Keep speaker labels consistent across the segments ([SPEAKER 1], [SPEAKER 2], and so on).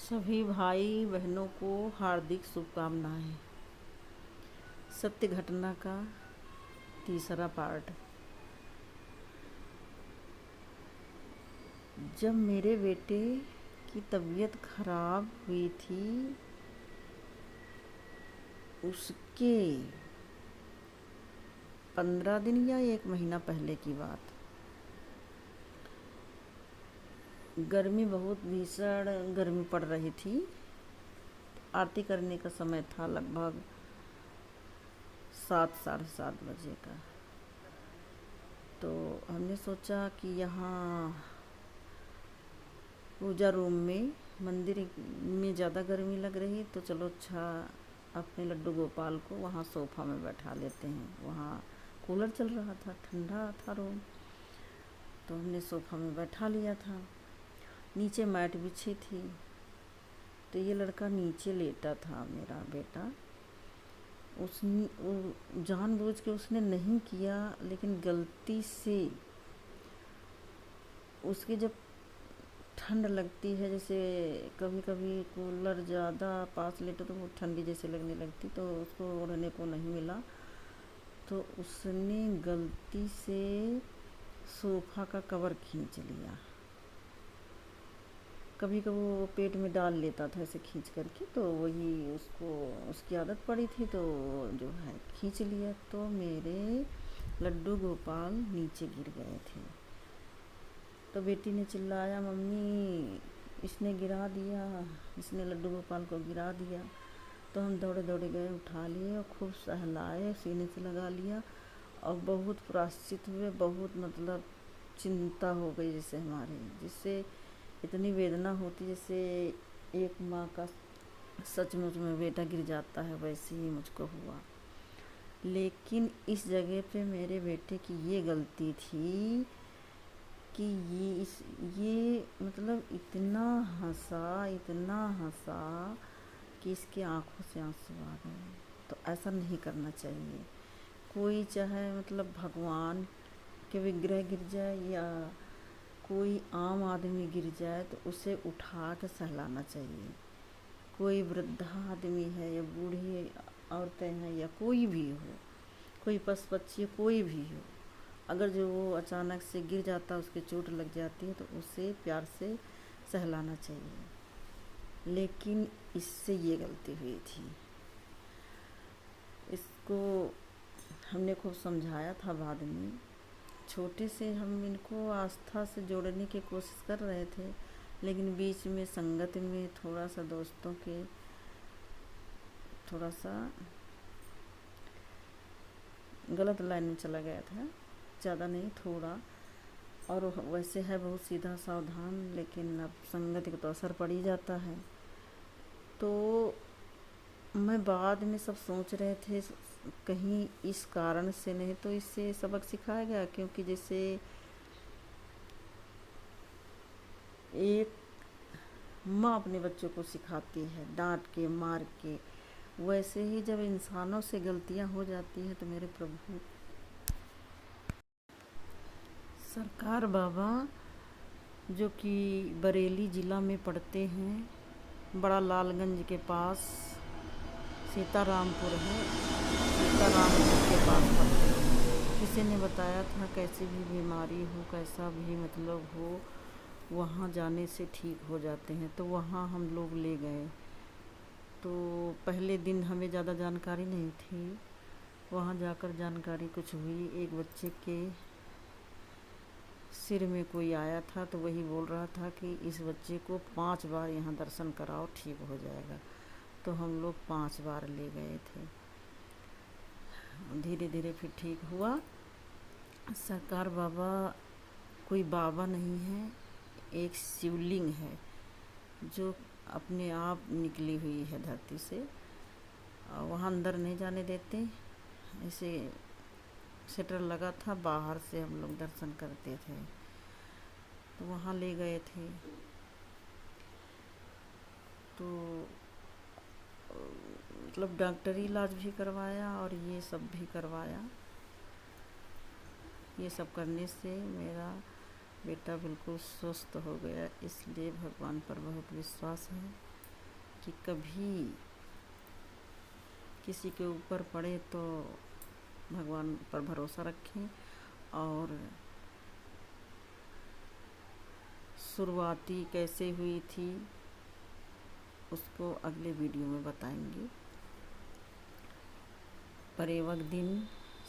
[SPEAKER 1] सभी भाई बहनों को हार्दिक शुभकामनाएं। सत्य घटना का तीसरा पार्ट। जब मेरे बेटे की तबीयत खराब हुई थी, उसके 15 दिन या 1 महीना पहले की बात। गर्मी, बहुत भीषण गर्मी पड़ रही थी। आरती करने का समय था, लगभग 7 साढ़े 7 बजे का। तो हमने सोचा कि यहाँ पूजा रूम में, मंदिर में ज़्यादा गर्मी लग रही, तो चलो अच्छा अपने लड्डू गोपाल को वहाँ सोफ़ा में बैठा लेते हैं। वहाँ कूलर चल रहा था, ठंडा था रूम, तो हमने सोफ़ा में बैठा लिया था। नीचे मैट बिछी थी, तो ये लड़का नीचे लेटा था, मेरा बेटा। उसने जानबूझ के उसने नहीं किया, लेकिन गलती से उसके जब ठंड लगती है, जैसे कभी कभी कूलर ज़्यादा पास लेटे तो वो ठंडी जैसे लगने लगती, तो उसको ओढ़ने को नहीं मिला, तो उसने गलती से सोफ़ा का कवर खींच लिया। कभी कभी वो पेट में डाल लेता था ऐसे खींच करके, तो वही उसको उसकी आदत पड़ी थी, तो जो है खींच लिया, तो मेरे लड्डू गोपाल नीचे गिर गए थे। तो बेटी ने चिल्लाया, मम्मी इसने गिरा दिया, इसने लड्डू गोपाल को गिरा दिया। तो हम दौड़े दौड़े गए, उठा लिए और खूब सहलाए, सीने से लगा लिया, और बहुत प्रायश्चित हुए। बहुत मतलब चिंता हो गई जैसे हमारे, जिससे इतनी वेदना होती जैसे एक माँ का सचमुच में बेटा गिर जाता है, वैसे ही मुझको हुआ। लेकिन इस जगह पे मेरे बेटे की ये गलती थी कि ये मतलब इतना हंसा कि इसकी आंखों से आंसू आ गए। तो ऐसा नहीं करना चाहिए। कोई चाहे मतलब भगवान के विग्रह गिर जाए या कोई आम आदमी गिर जाए, तो उसे उठा के सहलाना चाहिए। कोई वृद्धा आदमी है या बूढ़ी औरतें हैं या कोई भी हो, कोई पशु पक्षी, कोई भी हो, अगर जो वो अचानक से गिर जाता, उसके चोट लग जाती है, तो उसे प्यार से सहलाना चाहिए। लेकिन इससे ये गलती हुई थी। इसको हमने खूब समझाया था बाद में। छोटे से हम इनको आस्था से जोड़ने की कोशिश कर रहे थे, लेकिन बीच में संगत में थोड़ा सा दोस्तों के थोड़ा सा गलत लाइन में चला गया था, ज़्यादा नहीं थोड़ा। और वैसे है बहुत सीधा सावधान, लेकिन अब संगत का तो असर पड़ ही जाता है। तो मैं बाद में सब सोच रहे थे, कहीं इस कारण से नहीं तो इससे सबक सिखाया गया, क्योंकि जैसे एक माँ अपने बच्चों को सिखाती है डांट के मार के, वैसे ही जब इंसानों से गलतियां हो जाती हैं, तो मेरे प्रभु सरकार बाबा, जो कि बरेली ज़िला में पड़ते हैं, बड़ा लालगंज के पास सीतारामपुर है, सीतारामपुर के पास पड़ते हैं। किसी ने बताया था कैसी भी बीमारी हो, कैसा भी मतलब हो, वहाँ जाने से ठीक हो जाते हैं। तो वहाँ हम लोग ले गए। तो पहले दिन हमें ज़्यादा जानकारी नहीं थी, वहाँ जाकर जानकारी कुछ हुई। एक बच्चे के सिर में कोई आया था, तो वही बोल रहा था कि इस बच्चे को 5 बार यहाँ दर्शन कराओ, ठीक हो जाएगा। तो हम लोग 5 बार ले गए थे, धीरे धीरे फिर ठीक हुआ। सरकार बाबा कोई बाबा नहीं है, एक शिवलिंग है जो अपने आप निकली हुई है धरती से। वहाँ अंदर नहीं जाने देते, ऐसे शटर लगा था, बाहर से हम लोग दर्शन करते थे। तो वहाँ ले गए थे, तो मतलब डॉक्टरी इलाज भी करवाया और ये सब भी करवाया। ये सब करने से मेरा बेटा बिल्कुल स्वस्थ हो गया, इसलिए भगवान पर बहुत विश्वास है। कि कभी किसी के ऊपर पड़े तो भगवान पर भरोसा रखें। और शुरुआती कैसे हुई थी उसको अगले वीडियो में बताएंगे। पर एक वक्त दिन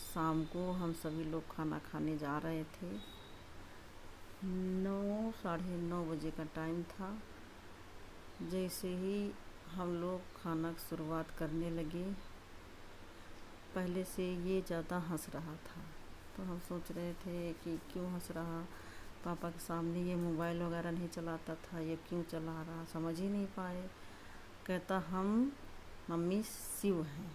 [SPEAKER 1] शाम को हम सभी लोग खाना खाने जा रहे थे। 9 साढ़े 9 बजे का टाइम था। जैसे ही हम लोग खाना की शुरुआत करने लगे, पहले से ये ज़्यादा हंस रहा था। तो हम सोच रहे थे कि क्यों हंस रहा, पापा के सामने ये मोबाइल वगैरह नहीं चलाता था, ये क्यों चला रहा, समझ ही नहीं पाए। कहता हम मम्मी शिव हैं।